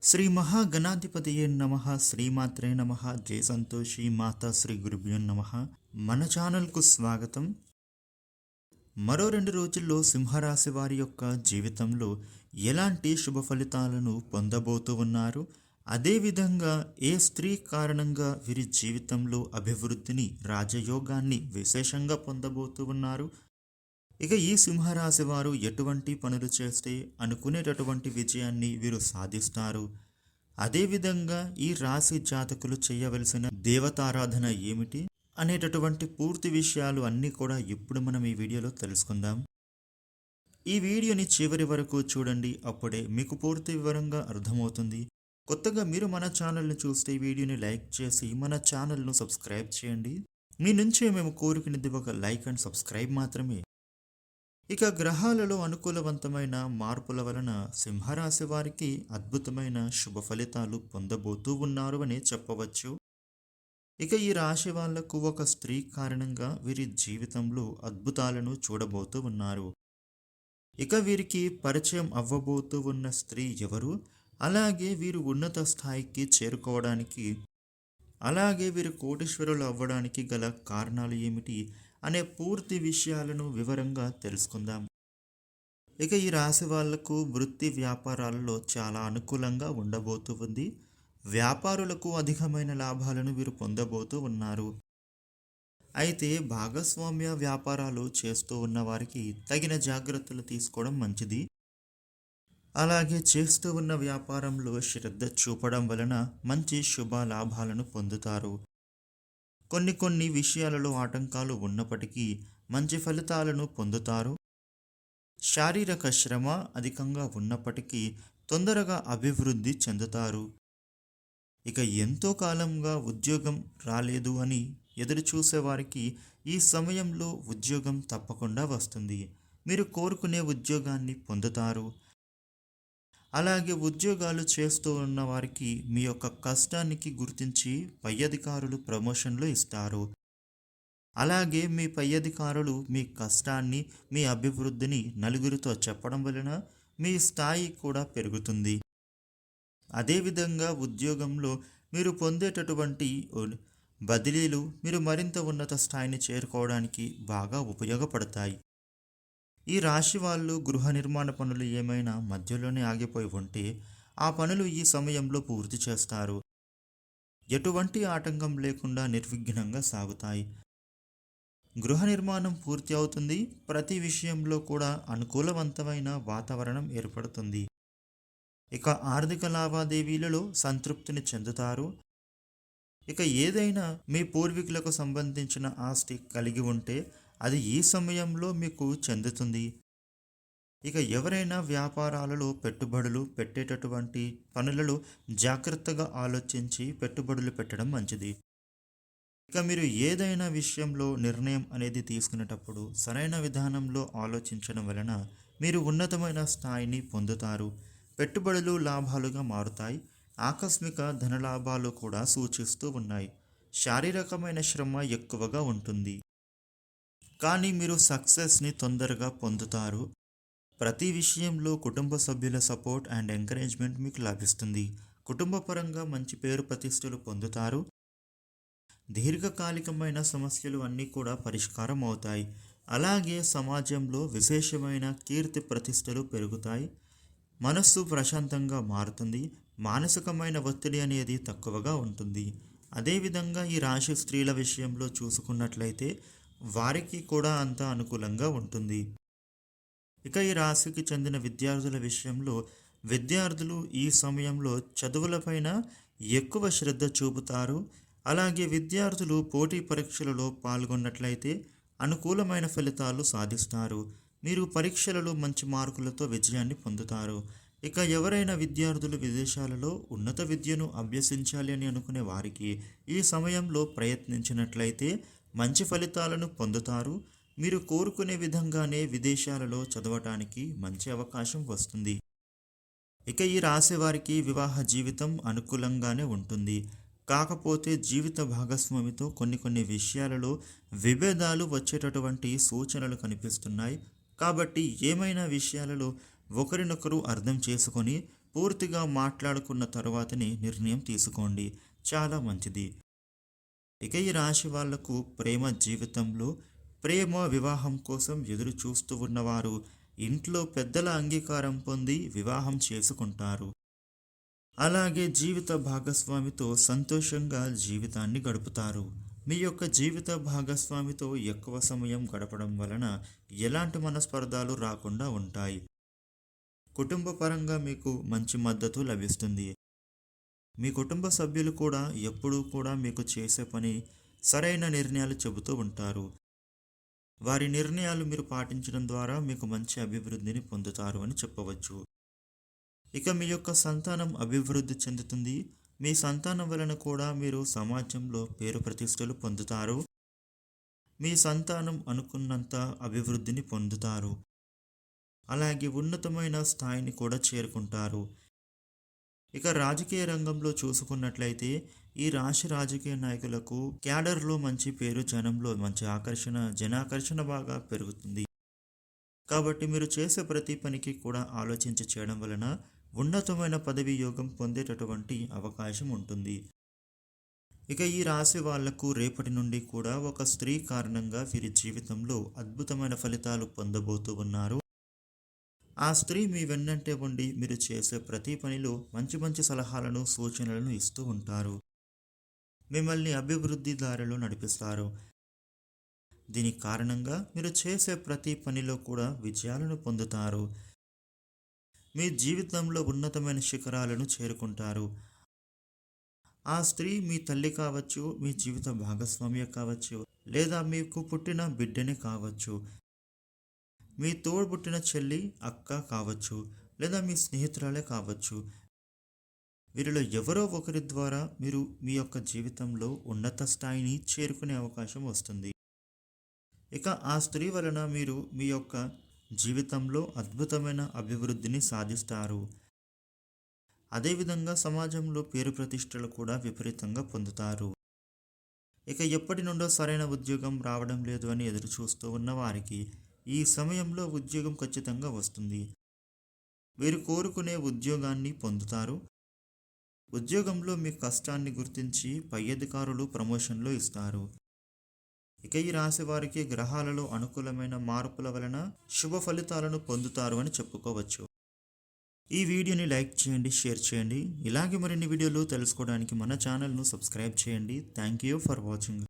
శ్రీ మహాగణాధిపతియే నమ. శ్రీమాత్రే నమ. జయ సంతోషి మాతా శ్రీ గురుభ్యో నమ. మన ఛానల్కు స్వాగతం. మరో 2 రోజుల్లో సింహరాశి వారి యొక్క జీవితంలో ఎలాంటి శుభ ఫలితాలను పొందబోతూ ఉన్నారు, అదేవిధంగా ఏ స్త్రీ కారణంగా వీరి జీవితంలో అభివృద్ధిని, రాజయోగాన్ని విశేషంగా పొందబోతూ ఉన్నారు. ఇక ఈ సింహరాశి వారు ఎటువంటి పనులు చేస్తే అనుకునేటటువంటి విజయాన్ని వీరు సాధిస్తారు, అదేవిధంగా ఈ రాశి జాతకులు చేయవలసిన దేవతారాధన ఏమిటి అనేటటువంటి పూర్తి విషయాలు అన్నీ కూడా ఇప్పుడు మనం ఈ వీడియోలో తెలుసుకుందాం. ఈ వీడియోని చివరి వరకు చూడండి, అప్పుడే మీకు పూర్తి వివరంగా అర్థమవుతుంది. కొత్తగా మీరు మన ఛానల్ని చూస్తే ఈ వీడియోని లైక్ చేసి మన ఛానల్ను సబ్స్క్రైబ్ చేయండి. మీ నుంచే మేము కోరుకునేది ఒక లైక్ అండ్ సబ్స్క్రైబ్ మాత్రమే. ఇక గ్రహాలలో అనుకూలవంతమైన మార్పుల వలన సింహరాశి వారికి అద్భుతమైన శుభ ఫలితాలు పొందబోతూ ఉన్నారు అని చెప్పవచ్చు. ఇక ఈ రాశి వాళ్లకు ఒక స్త్రీ కారణంగా వీరి జీవితంలో అద్భుతాలను చూడబోతూ ఉన్నారు. ఇక వీరికి పరిచయం అవ్వబోతూ ఉన్న స్త్రీ ఎవరు, అలాగే వీరు ఉన్నత స్థాయికి చేరుకోవడానికి, అలాగే వీరు కోటీశ్వరులు అవ్వడానికి గల కారణాలు ఏమిటి అనే పూర్తి విషయాలను వివరంగా తెలుసుకుందాం. ఇక ఈ రాశి వాళ్లకు వృత్తి వ్యాపారాలలో చాలా అనుకూలంగా ఉండబోతూ ఉంది. వ్యాపారులకు అధికమైన లాభాలను వీరు పొందబోతూ ఉన్నారు. అయితే భాగస్వామ్య వ్యాపారాలు చేస్తూ ఉన్న వారికి తగిన జాగ్రత్తలు తీసుకోవడం మంచిది. అలాగే చేస్తూ ఉన్న వ్యాపారంలో శ్రద్ధ చూపడం వలన మంచి శుభ లాభాలను పొందుతారు. కొన్ని విషయాలలో ఆటంకాలు ఉన్నప్పటికీ మంచి ఫలితాలను పొందుతారు. శారీరక శ్రమ అధికంగా ఉన్నప్పటికీ తొందరగా అభివృద్ధి చెందుతారు. ఇక ఎంతో కాలంగా ఉద్యోగం రాలేదు అని ఎదురు చూసేవారికి ఈ సమయంలో ఉద్యోగం తప్పకుండా వస్తుంది. మీరు కోరుకునే ఉద్యోగాన్ని పొందుతారు. అలాగే ఉద్యోగాలు చేస్తూ ఉన్న వారికి మీ యొక్క కష్టానికి గుర్తించి పై అధికారులు ప్రమోషన్లు ఇస్తారు. అలాగే మీ పై అధికారులు మీ కష్టాన్ని, మీ అభివృద్ధిని నలుగురితో చెప్పడం వలన మీ స్థాయి కూడా పెరుగుతుంది. అదేవిధంగా ఉద్యోగంలో మీరు పొందేటటువంటి బదిలీలు మీరు మరింత ఉన్నత స్థాయిని చేరుకోవడానికి బాగా ఉపయోగపడతాయి. ఈ రాశి వాళ్ళు గృహ నిర్మాణ పనులు ఏమైనా మధ్యలోనే ఆగిపోయి ఉంటే ఆ పనులు ఈ సమయంలో పూర్తి చేస్తారు. ఎటువంటి ఆటంకం లేకుండా నిర్విఘ్నంగా సాగుతాయి. గృహ నిర్మాణం పూర్తి అవుతుంది. ప్రతి విషయంలో కూడా అనుకూలవంతమైన వాతావరణం ఏర్పడుతుంది. ఇక ఆర్థిక లావాదేవీలలో సంతృప్తిని చెందుతారు. ఇక ఏదైనా మీ పూర్వీకులకు సంబంధించిన ఆస్తి కలిగి ఉంటే అది ఈ సమయంలో మీకు చెందుతుంది. ఇక ఎవరైనా వ్యాపారాలలో పెట్టుబడులు పెట్టేటటువంటి పనులలో జాగ్రత్తగా ఆలోచించి పెట్టుబడులు పెట్టడం మంచిది. ఇక మీరు ఏదైనా విషయంలో నిర్ణయం అనేది తీసుకునేటప్పుడు సరైన విధానంలో ఆలోచించడం వలన మీరు ఉన్నతమైన స్థాయిని పొందుతారు. పెట్టుబడులు లాభాలుగా మారుతాయి. ఆకస్మిక ధనలాభాలు కూడా సూచిస్తూ ఉన్నాయి. శారీరకమైన శ్రమ ఎక్కువగా ఉంటుంది, కానీ మీరు సక్సెస్ని తొందరగా పొందుతారు. ప్రతి విషయంలో కుటుంబ సభ్యుల సపోర్ట్ అండ్ ఎంకరేజ్మెంట్ మీకు లభిస్తుంది. కుటుంబపరంగా మంచి పేరు ప్రతిష్టలు పొందుతారు. దీర్ఘకాలికమైన సమస్యలు అన్నీ కూడా పరిష్కారం అవుతాయి. అలాగే సమాజంలో విశేషమైన కీర్తి ప్రతిష్టలు పెరుగుతాయి. మనస్సు ప్రశాంతంగా మారుతుంది. మానసికమైన ఒత్తిడి అనేది తక్కువగా ఉంటుంది. అదేవిధంగా ఈ రాశి స్త్రీల విషయంలో చూసుకున్నట్లయితే వారికి కూడా అంత అనుకూలంగా ఉంటుంది. ఇక ఈ రాశికి చెందిన విద్యార్థుల విషయంలో విద్యార్థులు ఈ సమయంలో చదువులపైన ఎక్కువ శ్రద్ధ చూపుతారు. అలాగే విద్యార్థులు పోటీ పరీక్షలలో పాల్గొన్నట్లయితే అనుకూలమైన ఫలితాలు సాధిస్తారు. మీరు పరీక్షలలో మంచి మార్కులతో విజయాన్ని పొందుతారు. ఇక ఎవరైనా విద్యార్థులు విదేశాలలో ఉన్నత విద్యను అభ్యసించాలి అని అనుకునే వారికి ఈ సమయంలో ప్రయత్నించినట్లయితే మంచి ఫలితాలను పొందుతారు. మీరు కోరుకునే విధంగానే విదేశాలలో చదవటానికి మంచి అవకాశం వస్తుంది. ఇక ఈ రాశి వారికి వివాహ జీవితం అనుకూలంగానే ఉంటుంది. కాకపోతే జీవిత భాగస్వామితో కొన్ని విషయాలలో విభేదాలు వచ్చేటటువంటి సూచనలు కనిపిస్తున్నాయి. కాబట్టి ఏమైనా విషయాలలో ఒకరినొకరు అర్థం చేసుకొని పూర్తిగా మాట్లాడుకున్న తరువాతనే నిర్ణయం తీసుకోండి. చాలా మంచిది. ఇక ఈ రాశి వాళ్లకు ప్రేమ జీవితంలో వివాహం కోసం ఎదురు చూస్తూ ఉన్నవారు ఇంట్లో పెద్దల అంగీకారం పొంది వివాహం చేసుకుంటారు. అలాగే జీవిత భాగస్వామితో సంతోషంగా జీవితాన్ని గడుపుతారు. మీ యొక్క జీవిత భాగస్వామితో ఎక్కువ సమయం గడపడం వలన ఎలాంటి మనస్పర్ధాలు రాకుండా ఉంటాయి. కుటుంబ పరంగా మీకు మంచి మద్దతు లభిస్తుంది. మీ కుటుంబ సభ్యులు కూడా ఎప్పుడూ కూడా మీకు చేసే పని సరైన నిర్ణయాలు చెబుతూ ఉంటారు. వారి నిర్ణయాలు మీరు పాటించడం ద్వారా మీకు మంచి అభివృద్ధిని పొందుతారు అని చెప్పవచ్చు. ఇక మీ యొక్క సంతానం అభివృద్ధి చెందుతుంది. మీ సంతానం వలన కూడా మీరు సమాజంలో పేరు ప్రతిష్టలు పొందుతారు. మీ సంతానం అనుకున్నంత అభివృద్ధిని పొందుతారు. అలాగే ఉన్నతమైన స్థాయిని కూడా చేరుకుంటారు. ఇక రాజకీయ రంగంలో చూసుకున్నట్లయితే ఈ రాశి రాజకీయ నాయకులకు క్యాడర్లో మంచి పేరు, జనంలో మంచి జనాకర్షణ బాగా పెరుగుతుంది. కాబట్టి మీరు చేసే ప్రతి పనికి కూడా ఆలోచించి చేయడం వలన ఉన్నతమైన పదవి యోగం పొందేటటువంటి అవకాశం ఉంటుంది. ఇక ఈ రాశి వాళ్లకు రేపటి నుండి కూడా ఒక స్త్రీ కారణంగా వీరి జీవితంలో అద్భుతమైన ఫలితాలు పొందబోతూ ఉన్నారు. ఆ స్త్రీ మీ వెన్నంటే ఉండి మీరు చేసే ప్రతి పనిలో మంచి మంచి సలహాలను, సూచనలను ఇస్తూ ఉంటారు. మిమ్మల్ని అభివృద్ధి దారిలో నడిపిస్తారు. దీనికి కారణంగా మీరు చేసే ప్రతి పనిలో కూడా విజయాలను పొందుతారు. మీ జీవితంలో ఉన్నతమైన శిఖరాలను చేరుకుంటారు. ఆ స్త్రీ మీ తల్లి కావచ్చు, మీ జీవిత భాగస్వామ్య కావచ్చు, లేదా మీకు పుట్టిన బిడ్డనే కావచ్చు, మీ తోడ్పుట్టిన చెల్లి, అక్క కావచ్చు, లేదా మీ స్నేహితురాలే కావచ్చు. వీరిలో ఎవరో ఒకరి ద్వారా మీరు మీ యొక్క జీవితంలో ఉన్నత స్థాయిని చేరుకునే అవకాశం వస్తుంది. ఇక ఆ స్త్రీ వలన మీరు మీ యొక్క జీవితంలో అద్భుతమైన అభివృద్ధిని సాధిస్తారు. అదేవిధంగా సమాజంలో పేరు ప్రతిష్టలు కూడా విపరీతంగా పొందుతారు. ఇక ఎప్పటి నుండో సరైన ఉద్యోగం రావడం లేదు అని ఎదురు చూస్తూ ఉన్న వారికి ఈ సమయంలో ఉద్యోగం ఖచ్చితంగా వస్తుంది. వీరు కోరుకునే ఉద్యోగాన్ని పొందుతారు. ఉద్యోగంలో మీ కష్టాన్ని గుర్తించి పై అధికారులు ప్రమోషన్లు ఇస్తారు. ఇక ఈ రాశి వారికి గ్రహాలలో అనుకూలమైన మార్పుల వలన శుభ ఫలితాలను పొందుతారు అని చెప్పుకోవచ్చు. ఈ వీడియోని లైక్ చేయండి, షేర్ చేయండి. ఇలాగే మరిన్ని వీడియోలు తెలుసుకోవడానికి మన ఛానల్ను సబ్స్క్రైబ్ చేయండి. Thank you for watching.